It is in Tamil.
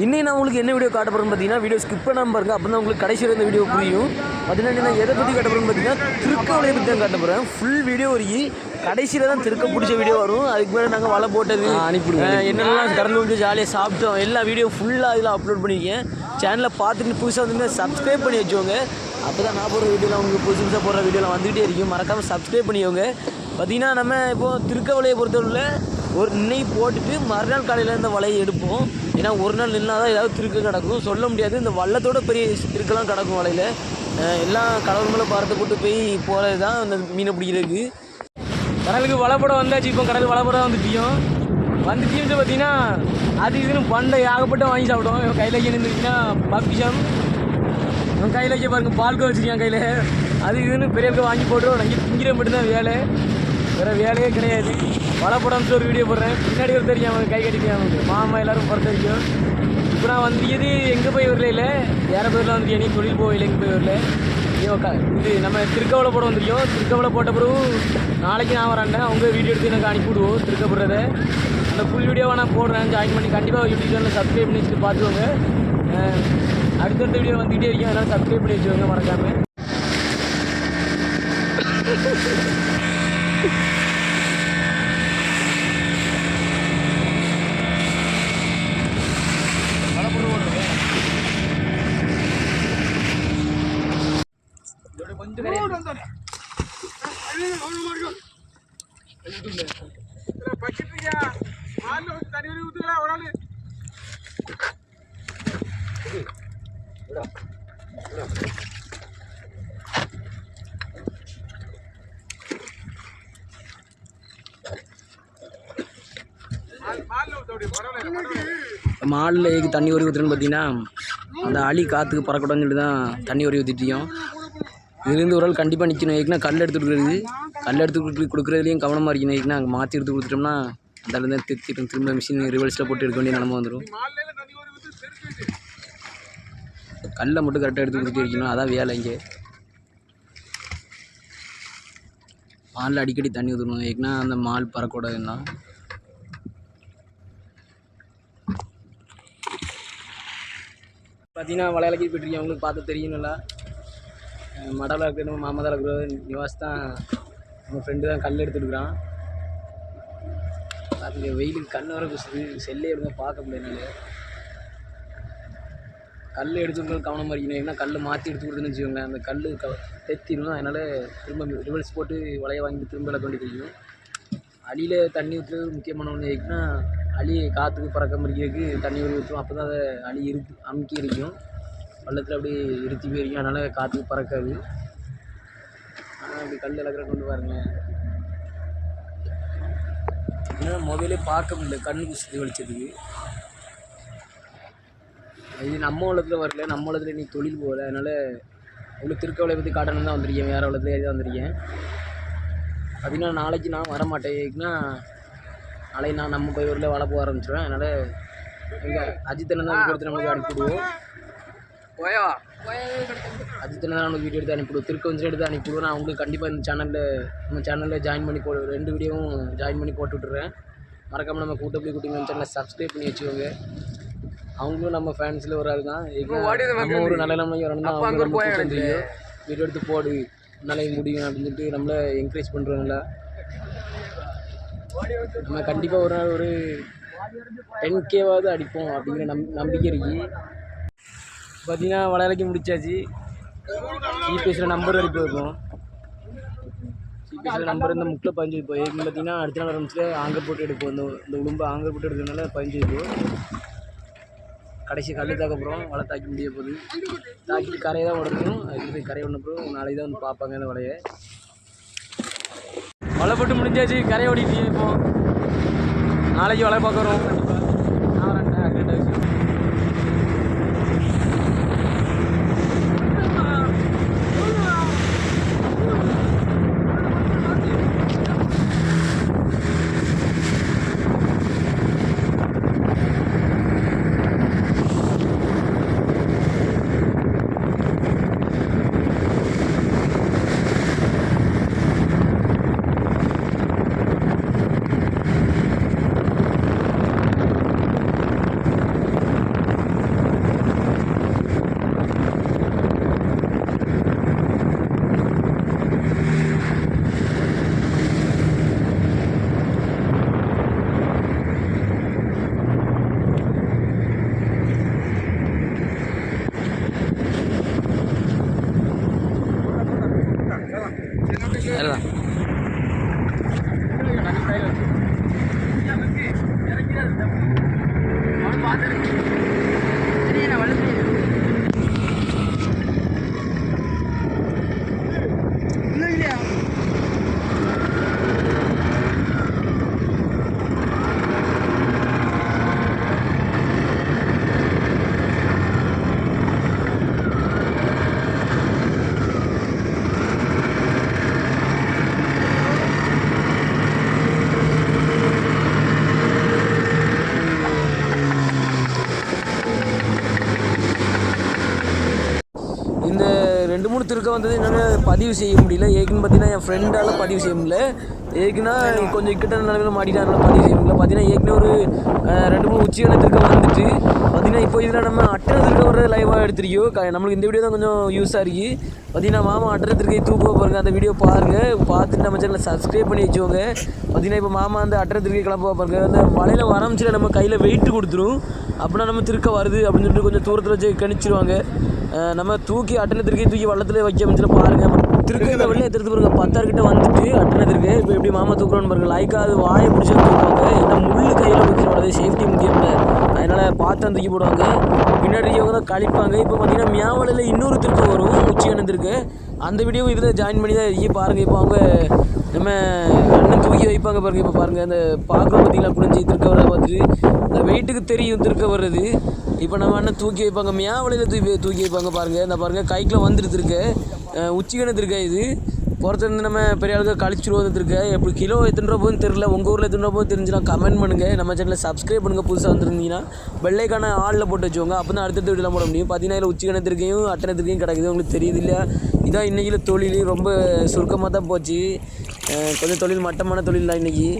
இன்னும் நான் உங்களுக்கு என்ன வீடியோ காட்ட போகிறேன்னு பார்த்தீங்கன்னா வீடியோ ஸ்கிப் பண்ணாமல் பாருங்க. அப்போ தான் உங்களுக்கு கடைசியில் இந்த வீடியோ புரியும். பார்த்தீங்கன்னா நான் எதை பற்றி காட்ட போகிறேன்னு பார்த்தீங்கன்னா திருக்கவலையை பற்றி தான் காட்ட போகிறேன். ஃபுல் வீடியோ வரைக்கும் கடைசியில் தான் திருக்க பிடிச்ச வீடியோ வரும். அதுக்கு மேலே நாங்கள் வலை போட்டது அனுப்பிவிடுவோம், என்னெல்லாம் கடந்து வந்து ஜாலியாக சாப்பிட்டோம் எல்லா வீடியோ ஃபுல்லாக இதில் அப்லோட் பண்ணியிருக்கேன். சேனலை பார்த்துட்டு புதுசாக வந்து சப்ஸ்கிரைப் பண்ணி வச்சுக்கோங்க. அப்போ தான் நான் போடுற வீடியோலாம் உங்களுக்கு புதுசாக போடுற வீடியோலாம் வந்துகிட்டே இருக்கும். மறக்காமல் சப்ஸ்கிரைப் பண்ணிக்கோங்க. பார்த்தீங்கன்னா நம்ம இப்போது திருக்கவலையை பொறுத்தவரையில் ஒரு இன்னைக்கு போட்டுட்டு மறுநாள் காலையில் இந்த வலையை எடுப்போம். ஏன்னா ஒரு நாள் நின்னால் தான் ஏதாவது திருக்கு கிடக்கும், சொல்ல முடியாது. இந்த வள்ளத்தோட பெரிய திருக்கெல்லாம் கிடக்கும் வலையில். எல்லாம் கடவுள் மேலே பாரத்தை போட்டு போய் போகிறது தான் இந்த மீனை பிடிக்கிறதுக்கு. கடலுக்கு வலைப்படம் வந்தாச்சு. இப்போ கடலுக்கு வலைப்படம் வந்துட்டியும் பார்த்தீங்கன்னா அது இதுன்னு பண்டை ஆகப்பட்ட வாங்கி சாப்பிடுவோம். இவன் கையில் வைக்க நின்றுச்சுன்னா பப்பிஷம், இவன் கையில் வைக்க பாருங்க பால்கோ வச்சுருக்கான் கையில். அது இதுன்னு பெரியவங்க வாங்கி போட்டுருவோம். நாங்கள் திங்கிற மட்டும்தான் வேலை, வேறு வேலையே கிடையாது. வலைப்படம்னு ஒரு வீடியோ போடுறேன். பின்னாடி ஒரு தெரியும் அவங்க கை கட்டிட்டு அவங்க மாமா எல்லோரும் பொறுத்த வரைக்கும். இப்போ நான் வந்துருக்கிறது எங்கே போய் வரல, இல்லை வேறு பேரில் வந்துருக்கேன். நீ தொழில் போகல, எங்கே போய் வரல. இது நம்ம திருக்கவலை போட வந்துருக்கோம். திருக்கவலை போட்ட பிறகு நாளைக்கு நான் வரேன். அவங்க வீடியோ எடுத்து எனக்கு அனுப்பிவிடுவோம் திருக்கப்படுறதை. அந்த ஃபுல் வீடியோவை நான் போடுறேன். ஜாயின் பண்ணி கண்டிப்பாக யூடியூப் சேனலில் சப்ஸ்கிரைப் பண்ணி வச்சுட்டு பார்த்துக்கோங்க. அடுத்தடுத்த வீடியோ வந்துகிட்டே இருக்கேன், அதனால் சப்ஸ்கிரைப் பண்ணி வச்சுக்கோங்க மறக்காமல். மாலில் ஏக்கு தண்ணி ஒரு ஊற்றுறேன்னு பார்த்தீங்கன்னா அந்த அழி காற்றுக்கு பறக்கணும்னு சொல்லி தான் தண்ணி ஒரு ஊற்றிட்டியும். இதுலேருந்து ஒரு ஆள் கண்டிப்பாக நிற்கணும். ஏக்குன்னா கல் எடுத்து கொடுக்குறது, கல் எடுத்து கொடுக்குறதுலையும் கவனமாக இருக்கணும். ஏக்குன்னா அங்கே மாற்றி எடுத்து கொடுத்துட்டோம்னா அந்த இடத்துல திருத்திட்டு திரும்ப மிஷின் ரிவர்ஸில் போட்டு எடுக்க வேண்டிய நிலமை வந்துடும். கல்லை மட்டும் கரெக்டாக எடுத்து கொடுத்துட்டு இருக்கணும், அதான் வேலை. இங்கே மாலில் அடிக்கடி தண்ணி ஊற்றணும். ஏக்குன்னா அந்த மால் பறக்கூடாதுன்னா. பார்த்தீங்கன்னா வளையலக்கி போய்ட்டுருக்கேன். அவங்களுக்கு பார்த்து தெரியும். நல்லா மடலாக இருக்கிற மாமதால் இருக்கிற நிவாஸ் தான் நம்ம ஃப்ரெண்டு தான் கல் எடுத்துருக்குறான். பார்த்துங்க வெயிலுக்கு கண் வர செல்லே எடுங்க பார்க்க முடியாது. கல் எடுத்துருக்கணும் கவனமாக இருக்கணும். ஏன்னா கல் மாற்றி எடுத்து கொடுத்துன்னு வச்சுக்கோங்க, அந்த கல் தெத்திடும். அதனால் திரும்ப ரிவர்ஸ் போட்டு வலையை வாங்கி திரும்ப இழக்க வேண்டி தெரியும். அழியில் தண்ணி ஊற்றுறது முக்கியமான ஒன்று. ஏன்னா அழி காற்றுக்கு பறக்க முடிக்கிறதுக்கு தண்ணி ஊற்றும். அப்போ தான் அதை அழி அமுக்கி இருக்கும். பள்ளத்தில் அப்படியே இருத்தி போயிருக்கும், அதனால் காற்றுக்கு பறக்காது. ஆனால் அப்படி கல் இழக்கிற கொண்டு பாருங்களேன். ஏன்னா மொபைலே பார்க்க முடியல, கண்ணுக்கு சுற்றி வலிச்சதுக்கு. இது நம்ம உலகத்தில் வரல, நம்ம உலகத்தில் இன்றைக்கி தொழில் போகல. அதனால் உங்களுக்கு திருக்கவலை பற்றி காட்டணும் தான் வந்திருக்கேன். வேறு உலகத்துலேயே தான் வந்திருக்கேன். அப்படின்னா நாளைக்கு நான் வரமாட்டேன். ஏன்னா நாளைக்கு நான் நம்ம போய் ஊரில் வலை போக ஆரம்பிச்சிடுவேன். அதனால் எங்கள் அஜித்தண்ணன் தான் எடுத்து நம்மளுக்கு அனுப்பிவிடுவோம். அஜித்தண்ணன் தான் நம்மளுக்கு வீடியோ எடுத்து அனுப்பிவிடுவோம். திருக்கவஞ்சில் எடுத்து அனுப்பிவிடுவோம். நான் உங்களுக்கு கண்டிப்பாக இந்த நம்ம சேனலில் ஜாயின் பண்ணி 2 வீடியோவும் ஜாயின் பண்ணி போட்டு விட்டுறேன். மறக்காமல் நம்ம கூட்டப்படி குட்டிங்க சேனலை சப்ஸ்கிரைப் பண்ணி வச்சுக்கோங்க. அவங்களும் நம்ம ஃபேன்ஸில் ஒரு ஆள் தான். நம்ம ஒரு நல்ல நிலைமை வரணும்னா அவங்க வீடியோ எடுத்து போடு, நாளைக்கு முடியும் அப்படின்னு சொல்லிட்டு நம்மளை என்கரேஜ் பண்ணுறோம்ல. நம்ம கண்டிப்பாக ஒரு நாள் ஒரு 10Kவாவது அடிப்போம் அப்படிங்கிற நம்பிக்கை இருக்கு. பார்த்தீங்கன்னா வளையலைக்கு முடிச்சாச்சு. ஜிபிஎஸ்சில் நம்பர் வரைக்கும் இருக்கும். ஜிபிஎஸ்சில் நம்பர் இந்த முக்கில் 15 இப்போ ஏற்கனவே பார்த்தீங்கன்னா அடுத்த நாள் ஆரம்பிச்சில் ஆங்கர் போட்டு எடுப்போம். இந்த உளும்பு ஆங்கர் போட்டு எடுக்கிறதுனால 15 இருக்கும். கடைசி கல் தாக்கப்புறம் வலை தாக்கி முடிய போகுது. தாக்கிட்டு கரையை தான் உடணும். அதுக்கு கரையை ஒன்றப்புறம் நாளைக்கு தான் வந்து பார்ப்பாங்க அந்த வலையை. வலை போட்டு முடிஞ்சாச்சு, கரையை ஓடிட்டு. இப்போ நாளைக்கு வலை பார்க்க வரும் கண்டிப்பாக. நான் வரேன். திருக்க வந்தது என்னென்னு பதிவு செய்ய முடியல. ஏக்குன்னு பார்த்தீங்கன்னா என் ஃப்ரெண்டால் பதிவு செய்ய முடியல. ஏக்குன்னா கொஞ்சம் இக்கட்டான நிலைமையில் மாட்டிட்டாங்க, பதிவு செய்ய முடியல. பார்த்தீங்கன்னா ஏற்கனவே ஒரு 2-3 உச்சியான திருக்க வந்துட்டு பார்த்தீங்கன்னா இப்போ இதில் நம்ம அட்டனை திருக்க ஒரு லைவாக எடுத்துருக்கோம். நம்மளுக்கு இந்த வீடியோ தான் கொஞ்சம் யூஸாக இருக்குது. பார்த்தீங்கன்னா மாமா அட்டனை திருக்கை தூக்க பாருங்கள், அந்த வீடியோ பாருங்கள். பார்த்துட்டு நம்ம சேனலை சப்ஸ்கிரைப் பண்ணி வச்சுக்கோங்க. பார்த்தீங்கன்னா இப்போ மாமா அந்த அட்டனை திருக்கை கிளம்ப பாருங்கள். அந்த வலையில் வரமிச்சில் நம்ம கையில் வெயிட்டு கொடுத்துரும். அப்படின்னா நம்ம திருக்க வருது அப்படின்னு சொல்லிட்டு கொஞ்சம் தூரத்தில் வச்சு கணிச்சிருவாங்க. நம்ம தூக்கி அட்டனை திருக்கி தூக்கி வள்ளத்தில் வைக்க அமைச்சில் பாருங்கள். திருக்க வெளியே எடுத்து பாருங்க 10 கிட்ட வந்துட்டு அட்டனை திருக்க இப்போ எப்படி மாமா தூக்குறோன்னு பாருங்கள். லைக்காக அது வாயை பிடிச்சி தூக்குவாங்க. ஏன்னா முள்ளு கையில் ஊற்றினோட சேஃப்டி முக்கியம் இல்லை, அதனால் பார்த்து தூக்கி போடுவாங்க. பின்னாடி தான் கழிப்பாங்க. இப்போ பார்த்தீங்கன்னா மியாவலையில் இன்னொரு திருக்க வரும், உச்சியான திருக்க. அந்த வீடியோவும் இதில் ஜாயின் பண்ணி தான் இருக்கி பாருங்கள். இப்போ அவங்க நம்ம அண்ணன் தூக்கி வைப்பாங்க பாருங்கள். இப்போ பாருங்கள் அந்த பார்க்குறோம் பார்த்தீங்களா, குடிஞ்சி திருக்க வர பார்த்துட்டு அந்த வெயிட்டுக்கு தெரியும் திருக்க வர்றது. இப்போ நம்ம அண்ணன் தூக்கி வைப்பாங்க, மியாவலையில் தூக்கி வைப்பாங்க பாருங்கள். இந்த பாருங்கள் கைக்கில் வந்துட்டு இருக்க உச்சிக்கான திருக்க. இது பொறுத்திருந்து நம்ம பெரிய ஆளுக்கு கழிச்சிருவோம் இருக்க. எப்படி கிலோ எத்தனை ரூபா போகுதுன்னு தெரியல, உங்கள் ஊரில் எத்தனை ரூபா போகுது தெரிஞ்சுன்னா கமெண்ட் பண்ணுங்கள். நம்ம சேனலில் சப்ஸ்கிரைப் பண்ணுங்கள். புதுசாக வந்துருந்தீங்கன்னா வெள்ளைக்கான ஆளில் போட்டு வச்சுக்கோங்க, அப்போ தான் அடுத்தடுத்த வீடியோலாம் போட முடியும். பார்த்தீங்கன்னா இதில் உச்சிக்கான திருக்கையும் அட்டனை திருக்கையும் கிடக்குது, உங்களுக்கு தெரியுது இல்லையா? இதான் இன்றைக்கில தொழில் ரொம்ப சுருக்கமாக தான் போச்சு. கொஞ்சம் தொழில் மட்டமான தொழில் தான் இன்றைக்கி.